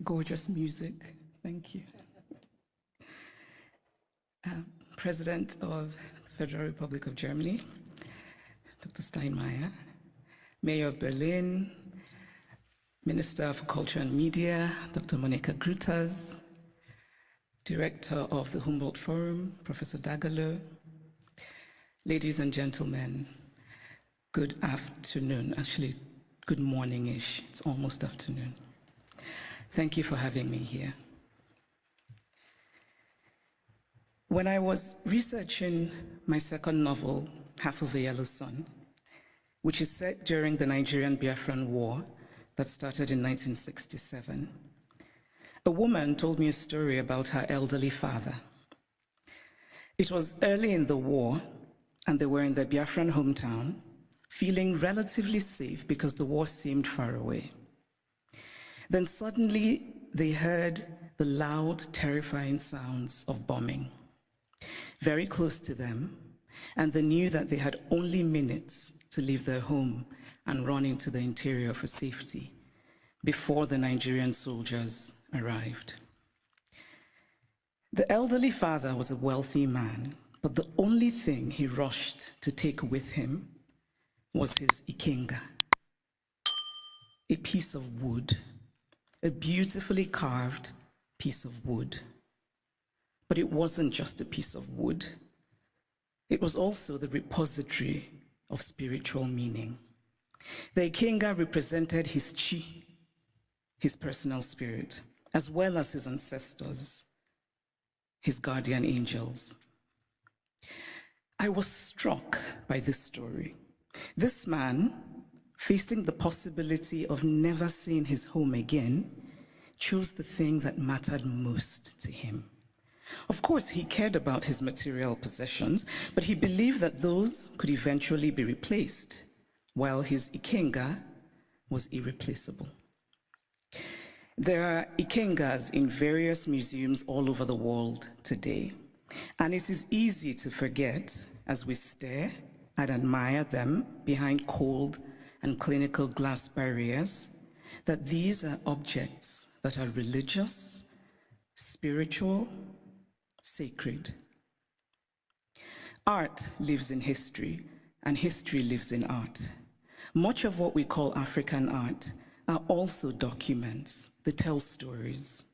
Gorgeous music, thank you. President of the Federal Republic of Germany, Dr. Steinmeier, Mayor of Berlin, Minister for Culture and Media, Dr. Monica Grutas, Director of the Humboldt Forum, Professor Dagalo, ladies and gentlemen, good afternoon, actually good morning-ish, it's almost afternoon. Thank you for having me here. When I was researching my second novel, Half of a Yellow Sun, which is set during the Nigerian-Biafran War that started in 1967, a woman told me a story about her elderly father. It was early in the war, and they were in their Biafran hometown, feeling relatively safe because the war seemed far away. Then suddenly they heard the loud, terrifying sounds of bombing very close to them, and they knew that they had only minutes to leave their home and run into the interior for safety before the Nigerian soldiers arrived. The elderly father was a wealthy man, but the only thing he rushed to take with him was his ikenga, a piece of wood, a beautifully carved piece of wood. But it wasn't just a piece of wood. It was also the repository of spiritual meaning. The ikenga represented his chi, his personal spirit, as well as his ancestors, his guardian angels. I was struck by this story. This man, facing the possibility of never seeing his home again, chose the thing that mattered most to him. Of course, he cared about his material possessions, but he believed that those could eventually be replaced, while his ikenga was irreplaceable. There are ikengas in various museums all over the world today, and it is easy to forget as we stare and admire them behind cold and clinical glass barriers that these are objects that are religious, spiritual, sacred. Art lives in history, and history lives in art. Much of what we call African art are also documents that tell stories.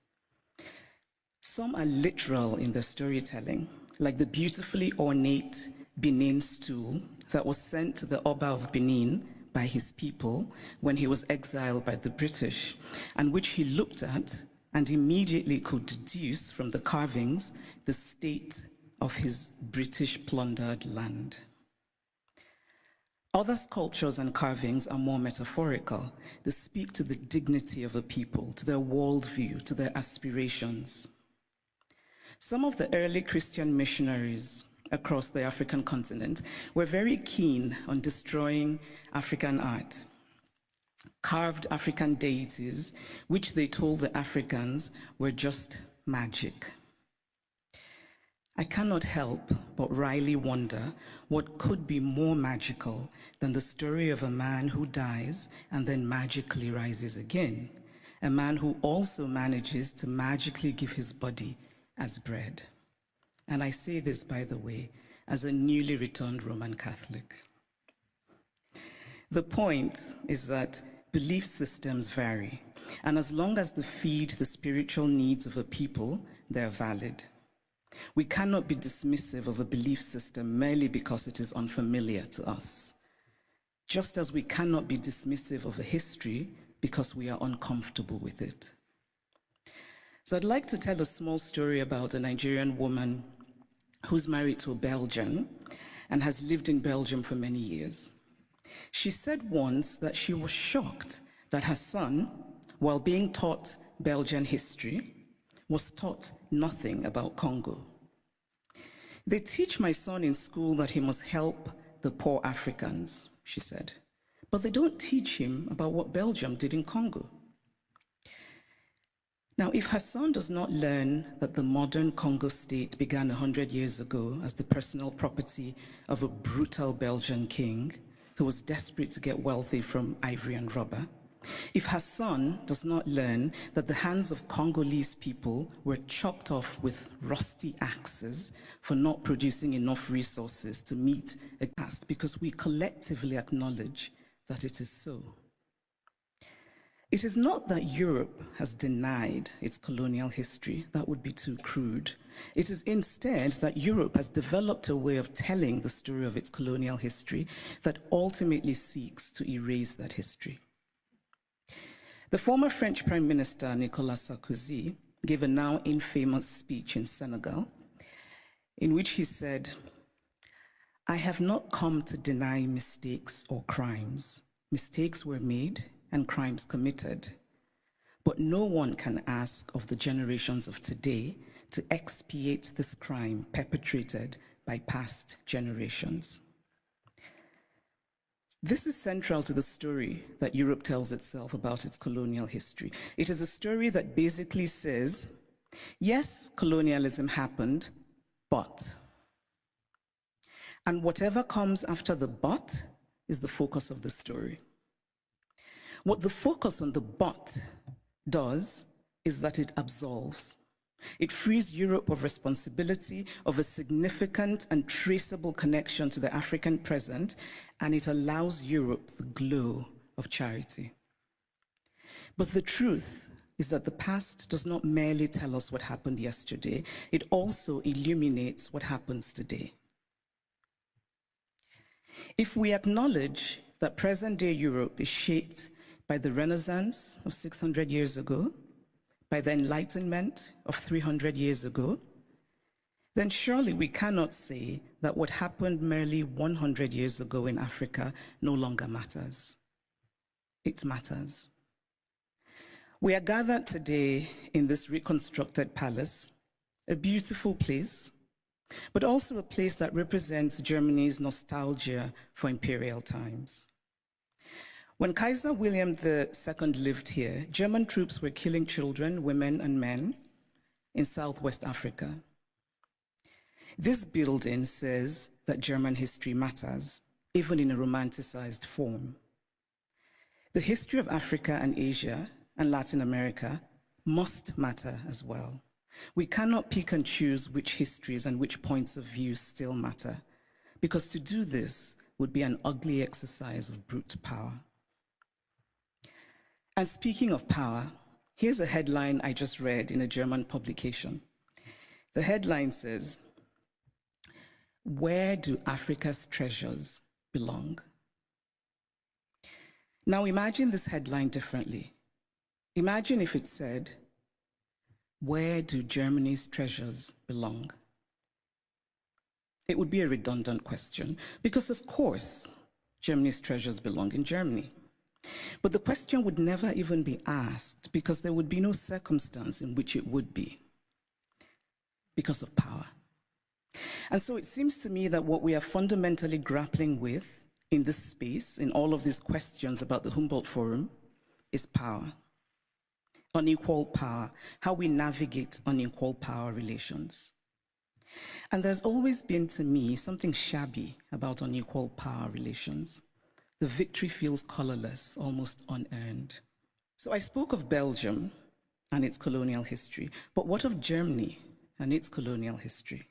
Some are literal in their storytelling, like the beautifully ornate Benin stool that was sent to the Oba of Benin by his people when he was exiled by the British, and which he looked at and immediately could deduce from the carvings the state of his British plundered land. Other sculptures and carvings are more metaphorical. They speak to the dignity of a people, to their worldview, to their aspirations. Some of the early Christian missionaries across the African continent were very keen on destroying African art. Carved African deities, which they told the Africans were just magic. I cannot help but wryly wonder what could be more magical than the story of a man who dies and then magically rises again, a man who also manages to magically give his body as bread. And I say this, by the way, as a newly returned Roman Catholic. The point is that belief systems vary, and as long as they feed the spiritual needs of a people, they're valid. We cannot be dismissive of a belief system merely because it is unfamiliar to us, just as we cannot be dismissive of a history because we are uncomfortable with it. So I'd like to tell a small story about a Nigerian woman who's married to a Belgian and has lived in Belgium for many years. She said once that she was shocked that her son, while being taught Belgian history, was taught nothing about Congo. They teach my son in school that he must help the poor Africans, she said, but they don't teach him about what Belgium did in Congo. Now, if her son does not learn that the modern Congo state began 100 years ago as the personal property of a brutal Belgian king who was desperate to get wealthy from ivory and rubber, If her son does not learn that the hands of Congolese people were chopped off with rusty axes for not producing enough resources to meet a task, because we collectively acknowledge that it is so. It is not that Europe has denied its colonial history. That would be too crude. It is instead that Europe has developed a way of telling the story of its colonial history that ultimately seeks to erase that history. The former French Prime Minister, Nicolas Sarkozy, gave a now infamous speech in Senegal in which he said, "I have not come to deny mistakes or crimes. Mistakes were made and crimes committed. But no one can ask of the generations of today to expiate this crime perpetrated by past generations." This is central to the story that Europe tells itself about its colonial history. It is a story that basically says, yes, colonialism happened, but. And whatever comes after the but is the focus of the story. What the focus on the but does is that it absolves. It frees Europe of responsibility, of a significant and traceable connection to the African present, and it allows Europe the glow of charity. But the truth is that the past does not merely tell us what happened yesterday, it also illuminates what happens today. If we acknowledge that present-day Europe is shaped by the Renaissance of 600 years ago, by the Enlightenment of 300 years ago, then surely we cannot say that what happened merely 100 years ago in Africa no longer matters. It matters. We are gathered today in this reconstructed palace, a beautiful place, but also a place that represents Germany's nostalgia for imperial times. When Kaiser William II lived here, German troops were killing children, women, and men in Southwest Africa. This building says that German history matters, even in a romanticized form. The history of Africa and Asia and Latin America must matter as well. We cannot pick and choose which histories and which points of view still matter, because to do this would be an ugly exercise of brute power. And speaking of power, here's a headline I just read in a German publication. The headline says, "Where do Africa's treasures belong?" Now imagine this headline differently. Imagine if it said, "Where do Germany's treasures belong?" It would be a redundant question, because of course, Germany's treasures belong in Germany. But the question would never even be asked, because there would be no circumstance in which it would be, because of power. And so it seems to me that what we are fundamentally grappling with in this space, in all of these questions about the Humboldt Forum, is power. Unequal power, how we navigate unequal power relations. And there's always been, to me, something shabby about unequal power relations. The victory feels colorless, almost unearned. So I spoke of Belgium and its colonial history, but what of Germany and its colonial history?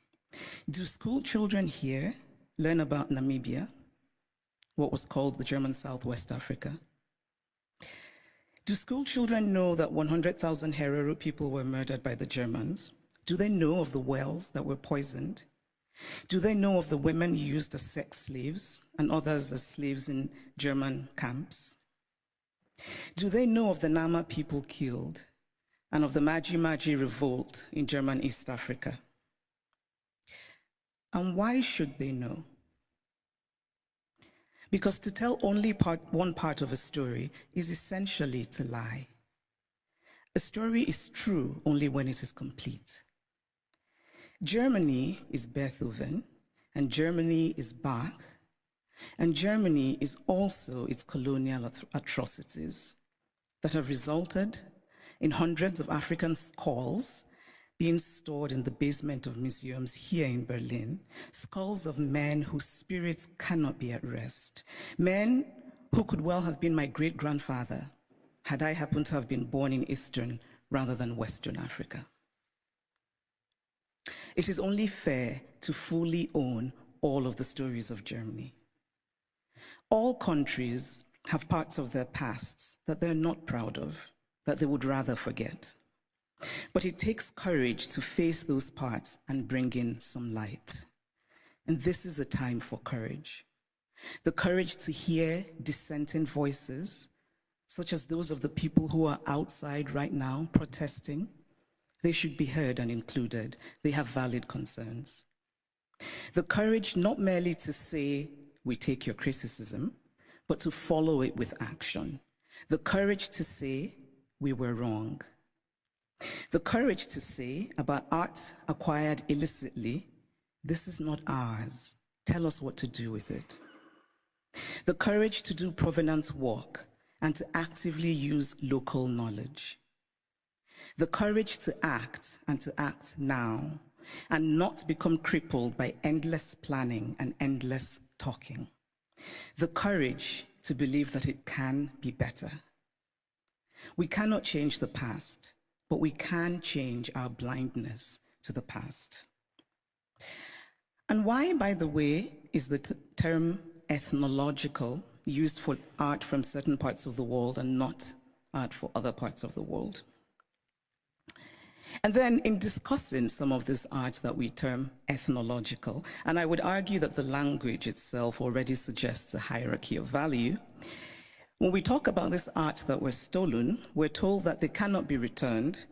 Do school children here learn about Namibia, what was called the German Southwest Africa? Do school children know that 100,000 Herero people were murdered by the Germans? Do they know of the wells that were poisoned? Do they know of the women used as sex slaves and others as slaves in German camps? Do they know of the Nama people killed and of the Maji-Maji revolt in German East Africa? And why should they know? Because to tell only one part of a story is essentially to lie. A story is true only when it is complete. Germany is Beethoven, and Germany is Bach, and Germany is also its colonial atrocities that have resulted in hundreds of African skulls being stored in the basement of museums here in Berlin, skulls of men whose spirits cannot be at rest, men who could well have been my great-grandfather, had I happened to have been born in Eastern rather than Western Africa. It is only fair to fully own all of the stories of Germany. All countries have parts of their pasts that they're not proud of, that they would rather forget. But it takes courage to face those parts and bring in some light. And this is a time for courage. The courage to hear dissenting voices, such as those of the people who are outside right now protesting. They should be heard and included. They have valid concerns. The courage not merely to say, we take your criticism, but to follow it with action. The courage to say, we were wrong. The courage to say about art acquired illicitly, this is not ours. Tell us what to do with it. The courage to do provenance work and to actively use local knowledge. The courage to act and to act now and not become crippled by endless planning and endless talking. The courage to believe that it can be better. We cannot change the past, but we can change our blindness to the past. And why, by the way, is the term ethnological used for art from certain parts of the world and not art for other parts of the world? And then in discussing some of this art that we term ethnological, and I would argue that the language itself already suggests a hierarchy of value, when we talk about this art that was stolen, we're told that they cannot be returned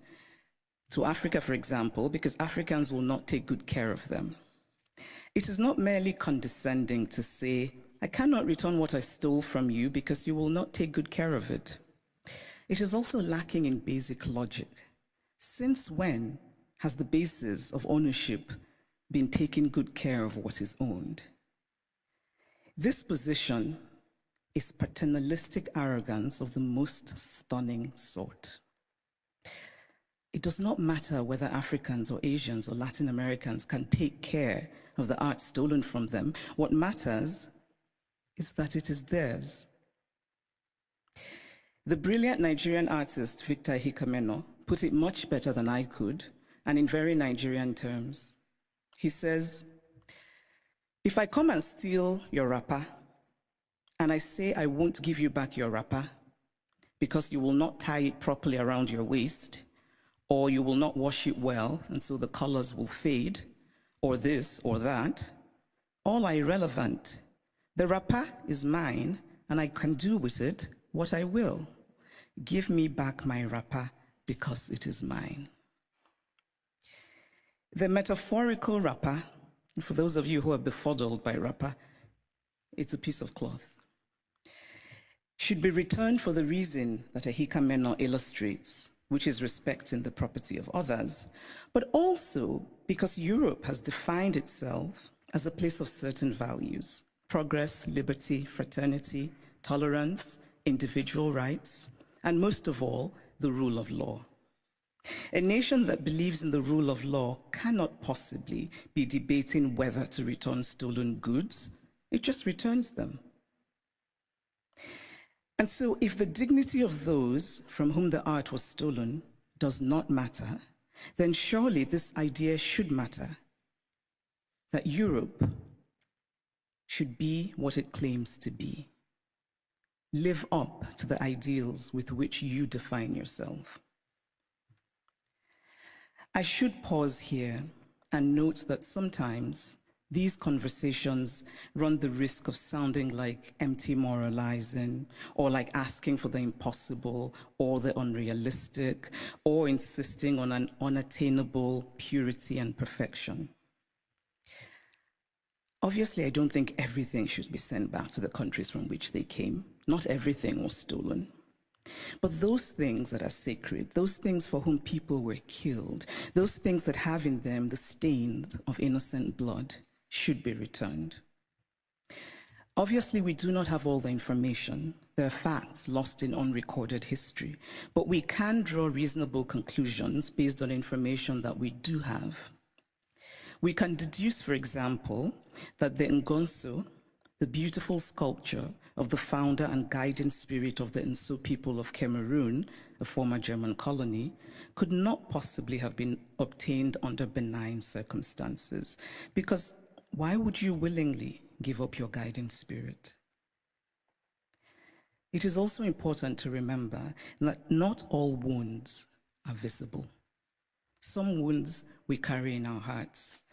to Africa, for example, because Africans will not take good care of them. It is not merely condescending to say, I cannot return what I stole from you because you will not take good care of it. It is also lacking in basic logic. Since when has the basis of ownership been taking good care of what is owned? This position is paternalistic arrogance of the most stunning sort. It does not matter whether Africans or Asians or Latin Americans can take care of the art stolen from them. What matters is that it is theirs. The brilliant Nigerian artist Victor Hikameno put it much better than I could, and in very Nigerian terms. He says, if I come and steal your wrapper, and I say I won't give you back your wrapper because you will not tie it properly around your waist, or you will not wash it well, and so the colors will fade, or this or that, all are irrelevant. The wrapper is mine, and I can do with it what I will. Give me back my wrapper because it is mine. The metaphorical wrapper, for those of you who are befuddled by wrapper, it's a piece of cloth, should be returned for the reason that Hikameno illustrates, which is respecting the property of others, but also because Europe has defined itself as a place of certain values: progress, liberty, fraternity, tolerance, individual rights, and most of all, the rule of law. A nation that believes in the rule of law cannot possibly be debating whether to return stolen goods. It just returns them. And so if the dignity of those from whom the art was stolen does not matter, then surely this idea should matter, that Europe should be what it claims to be. Live up to the ideals with which you define yourself. I should pause here and note that sometimes these conversations run the risk of sounding like empty moralizing, or like asking for the impossible or the unrealistic, or insisting on an unattainable purity and perfection. Obviously, I don't think everything should be sent back to the countries from which they came. Not everything was stolen. But those things that are sacred, those things for whom people were killed, those things that have in them the stains of innocent blood, should be returned. Obviously, we do not have all the information. There are facts lost in unrecorded history, but we can draw reasonable conclusions based on information that we do have. We can deduce, for example, that the Ngozi, the beautiful sculpture of the founder and guiding spirit of the Nso people of Cameroon, a former German colony, could not possibly have been obtained under benign circumstances. Because why would you willingly give up your guiding spirit? It is also important to remember that not all wounds are visible. Some wounds we carry in our hearts,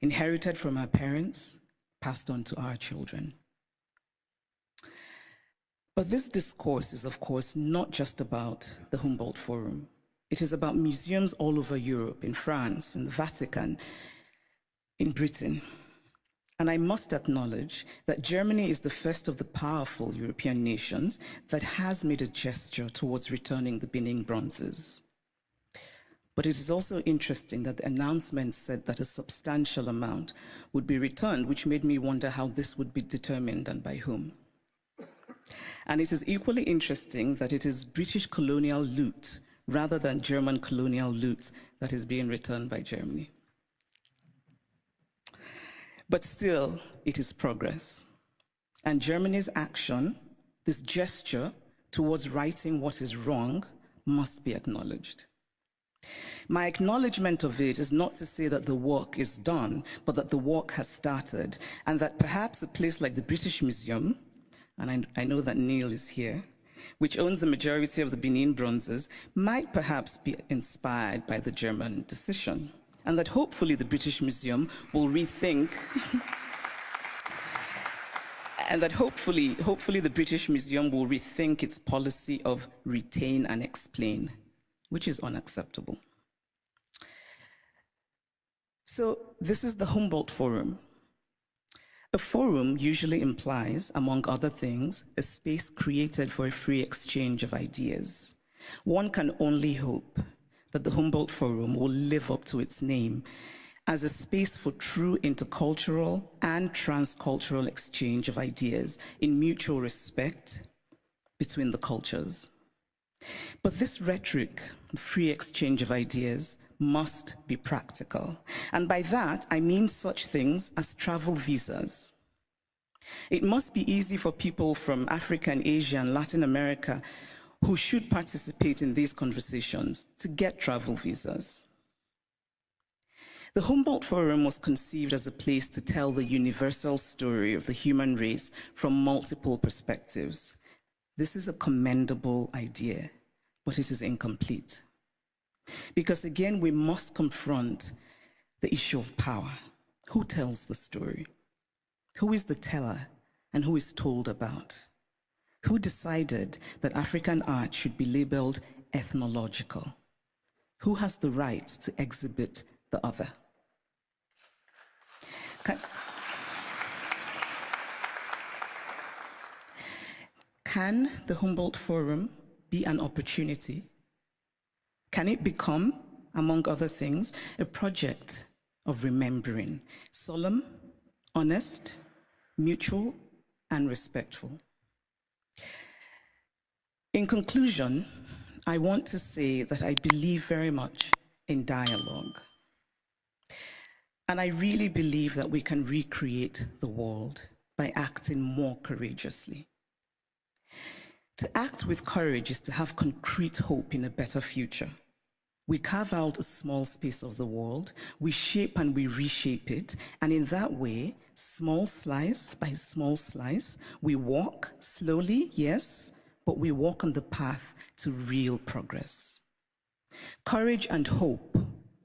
inherited from our parents, passed on to our children. But this discourse is, of course, not just about the Humboldt Forum. It is about museums all over Europe, in France, in the Vatican, in Britain. And I must acknowledge that Germany is the first of the powerful European nations that has made a gesture towards returning the Benin bronzes. But it is also interesting that the announcement said that a substantial amount would be returned, which made me wonder how this would be determined and by whom. And it is equally interesting that it is British colonial loot rather than German colonial loot that is being returned by Germany. But still, it is progress. And Germany's action, this gesture towards righting what is wrong, must be acknowledged. My acknowledgement of it is not to say that the work is done, but that the work has started, and that perhaps a place like the British Museum, and I know that Neil is here, which owns the majority of the Benin bronzes, might perhaps be inspired by the German decision, and that hopefully the British Museum will rethink, and that hopefully the British Museum will rethink its policy of retain and explain, which is unacceptable. So this is the Humboldt Forum. A forum usually implies, among other things, a space created for a free exchange of ideas. One can only hope that the Humboldt Forum will live up to its name as a space for true intercultural and transcultural exchange of ideas in mutual respect between the cultures. But this rhetoric, free exchange of ideas, must be practical. And by that, I mean such things as travel visas. It must be easy for people from Africa and Asia and Latin America who should participate in these conversations to get travel visas. The Humboldt Forum was conceived as a place to tell the universal story of the human race from multiple perspectives. This is a commendable idea, but it is incomplete. Because again, we must confront the issue of power. Who tells the story? Who is the teller and who is told about? Who decided that African art should be labeled ethnological? Who has the right to exhibit the other? Can the Humboldt Forum be an opportunity? Can it become, among other things, a project of remembering, solemn, honest, mutual, and respectful? In conclusion, I want to say that I believe very much in dialogue. And I really believe that we can recreate the world by acting more courageously. To act with courage is to have concrete hope in a better future. We carve out a small space of the world, we shape and we reshape it, and in that way, small slice by small slice, we walk slowly, yes, but we walk on the path to real progress. Courage and hope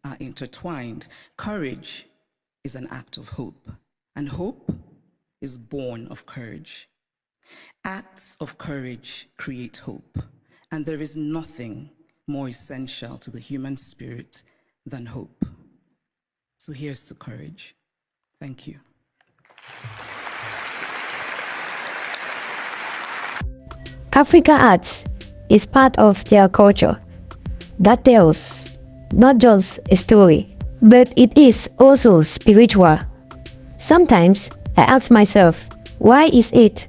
are intertwined. Courage is an act of hope, and hope is born of courage. Acts of courage create hope, and there is nothing more essential to the human spirit than hope. So here's to courage. Thank you. Africa arts is part of their culture that tells not just a story, but it is also spiritual. Sometimes I ask myself, why is it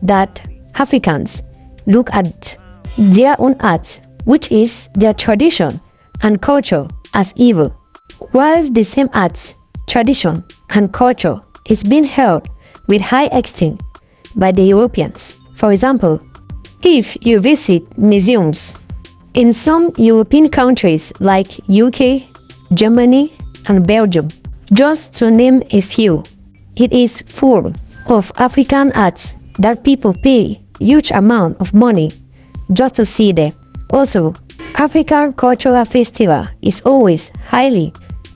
that Africans look at their own art, which is their tradition and culture, as evil, while the same art, tradition, and culture is being held with high esteem by the Europeans? For example, if you visit museums in some European countries like UK, Germany, and Belgium, just to name a few, it is full of African arts that people pay huge amount of money just to see them. Also, African Cultural Festival is always highly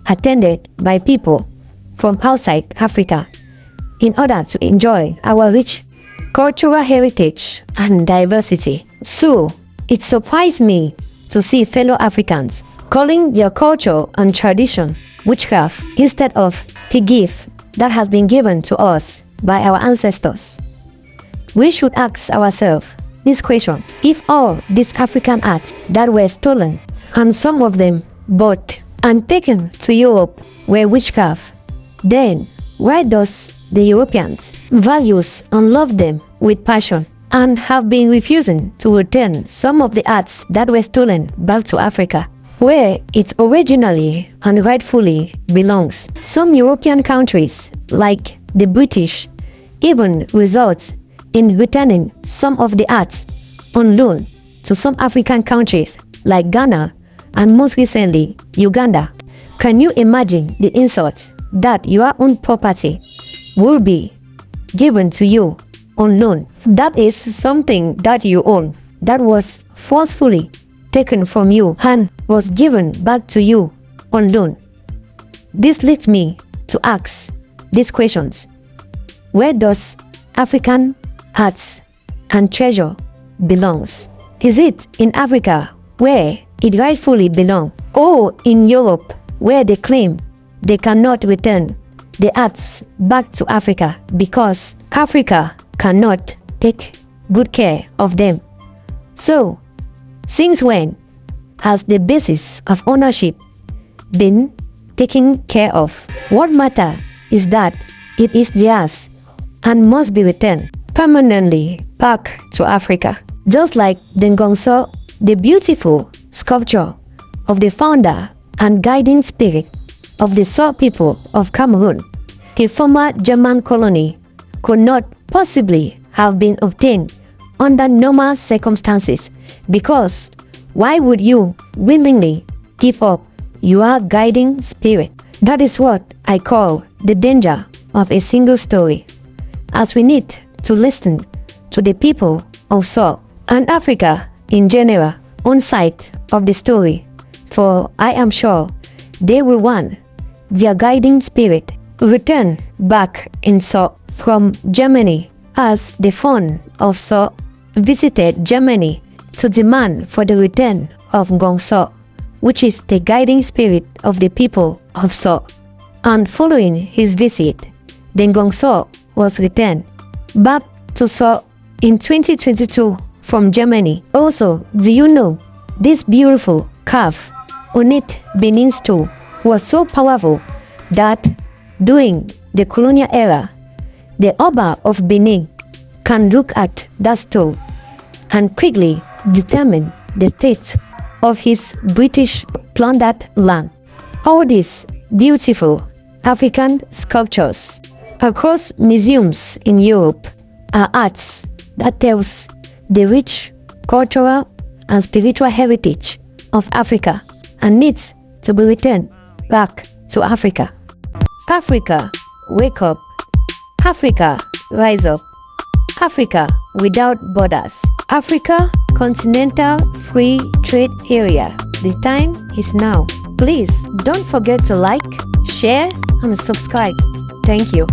attended by people from outside Africa in order to enjoy our rich cultural heritage and diversity. So, it surprised me to see fellow Africans calling their culture and tradition witchcraft instead of the gift that has been given to us by our ancestors. We should ask ourselves this question: if all these African arts that were stolen, and some of them bought and taken to Europe, were witchcraft, then why does the Europeans value and love them with passion and have been refusing to return some of the arts that were stolen back to Africa, where it originally and rightfully belongs? Some European countries, like the British, even result in returning some of the arts on loan to some African countries like Ghana and most recently Uganda. Can you imagine the insult that your own property will be given to you on loan? That is something that you own that was forcefully taken from you and was given back to you on loan. This leads me to ask these questions: where does African arts and treasure belongs? Is it in Africa where it rightfully belongs, or in Europe where they claim they cannot return the arts back to Africa because Africa cannot take good care of them? So, since when has the basis of ownership been taken care of? What matters is that it is theirs and must be returned permanently back to Africa. Just like the Ngozi, the beautiful sculpture of the founder and guiding spirit of the Saw people of Cameroon, the former German colony, could not possibly have been obtained under normal circumstances, because why would you willingly give up your guiding spirit? That is what I call the danger of a single story, as we need to listen to the people of Saw and Africa in general on side of the story, for I am sure they will want their guiding spirit return back in Saw from Germany, as the founder of Saw visited Germany to demand for the return of Ngozi, which is the guiding spirit of the people of Saw. And following his visit, the Ngozi was returned back to Saw in 2022 from Germany. Also, do you know this beautiful calf ornate Benin stool was so powerful that during the colonial era, the Oba of Benin can look at that stool and quickly determine the state of his British plundered land. All these beautiful African sculptures across museums in Europe are arts that tells the rich cultural and spiritual heritage of Africa and needs to be returned back to Africa. Africa, wake up. Africa, rise up. Africa without borders. Africa, continental free trade area. The time is now. Please don't forget to like, share, and subscribe. Thank you.